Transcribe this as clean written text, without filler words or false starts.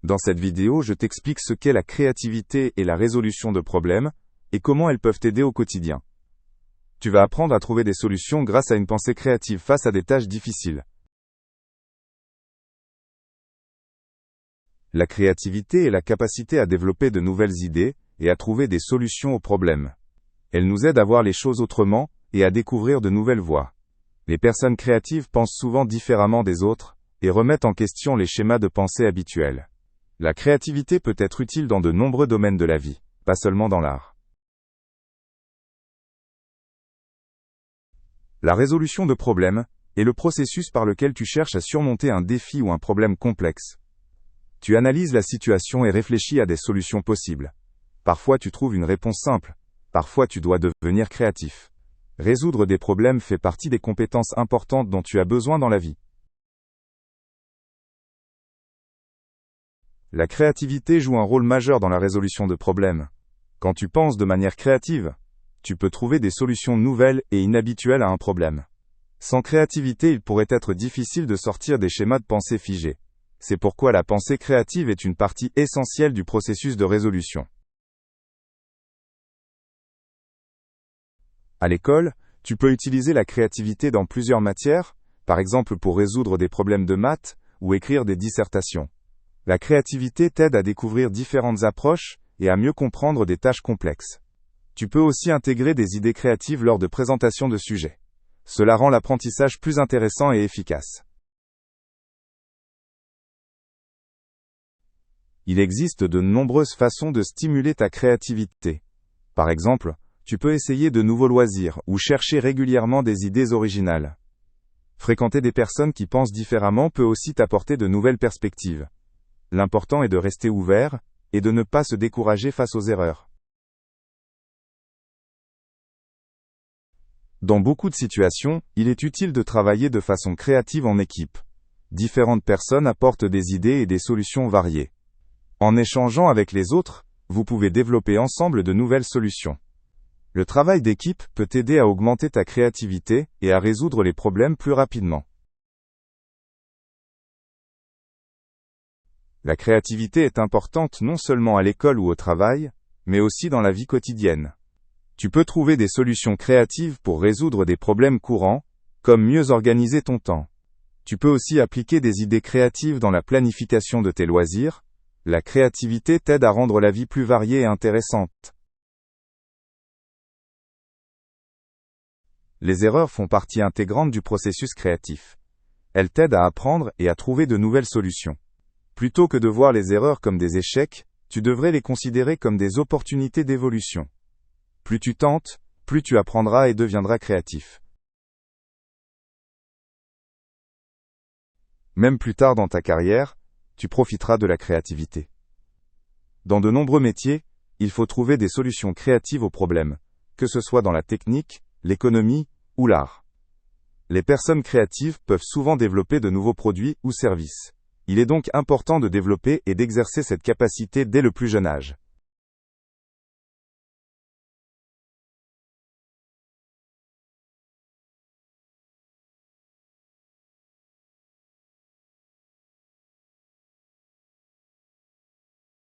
Dans cette vidéo, je t'explique ce qu'est la créativité et la résolution de problèmes, et comment elles peuvent t'aider au quotidien. Tu vas apprendre à trouver des solutions grâce à une pensée créative face à des tâches difficiles. La créativité est la capacité à développer de nouvelles idées et à trouver des solutions aux problèmes. Elle nous aide à voir les choses autrement et à découvrir de nouvelles voies. Les personnes créatives pensent souvent différemment des autres et remettent en question les schémas de pensée habituels. La créativité peut être utile dans de nombreux domaines de la vie, pas seulement dans l'art. La résolution de problèmes est le processus par lequel tu cherches à surmonter un défi ou un problème complexe. Tu analyses la situation et réfléchis à des solutions possibles. Parfois tu trouves une réponse simple, parfois tu dois devenir créatif. Résoudre des problèmes fait partie des compétences importantes dont tu as besoin dans la vie. La créativité joue un rôle majeur dans la résolution de problèmes. Quand tu penses de manière créative, tu peux trouver des solutions nouvelles et inhabituelles à un problème. Sans créativité, il pourrait être difficile de sortir des schémas de pensée figés. C'est pourquoi la pensée créative est une partie essentielle du processus de résolution. À l'école, tu peux utiliser la créativité dans plusieurs matières, par exemple pour résoudre des problèmes de maths ou écrire des dissertations. La créativité t'aide à découvrir différentes approches et à mieux comprendre des tâches complexes. Tu peux aussi intégrer des idées créatives lors de présentations de sujets. Cela rend l'apprentissage plus intéressant et efficace. Il existe de nombreuses façons de stimuler ta créativité. Par exemple, tu peux essayer de nouveaux loisirs ou chercher régulièrement des idées originales. Fréquenter des personnes qui pensent différemment peut aussi t'apporter de nouvelles perspectives. L'important est de rester ouvert et de ne pas se décourager face aux erreurs. Dans beaucoup de situations, il est utile de travailler de façon créative en équipe. Différentes personnes apportent des idées et des solutions variées. En échangeant avec les autres, vous pouvez développer ensemble de nouvelles solutions. Le travail d'équipe peut t'aider à augmenter ta créativité et à résoudre les problèmes plus rapidement. La créativité est importante non seulement à l'école ou au travail, mais aussi dans la vie quotidienne. Tu peux trouver des solutions créatives pour résoudre des problèmes courants, comme mieux organiser ton temps. Tu peux aussi appliquer des idées créatives dans la planification de tes loisirs. La créativité t'aide à rendre la vie plus variée et intéressante. Les erreurs font partie intégrante du processus créatif. Elles t'aident à apprendre et à trouver de nouvelles solutions. Plutôt que de voir les erreurs comme des échecs, tu devrais les considérer comme des opportunités d'évolution. Plus tu tentes, plus tu apprendras et deviendras créatif. Même plus tard dans ta carrière, tu profiteras de la créativité. Dans de nombreux métiers, il faut trouver des solutions créatives aux problèmes, que ce soit dans la technique, l'économie ou l'art. Les personnes créatives peuvent souvent développer de nouveaux produits ou services. Il est donc important de développer et d'exercer cette capacité dès le plus jeune âge.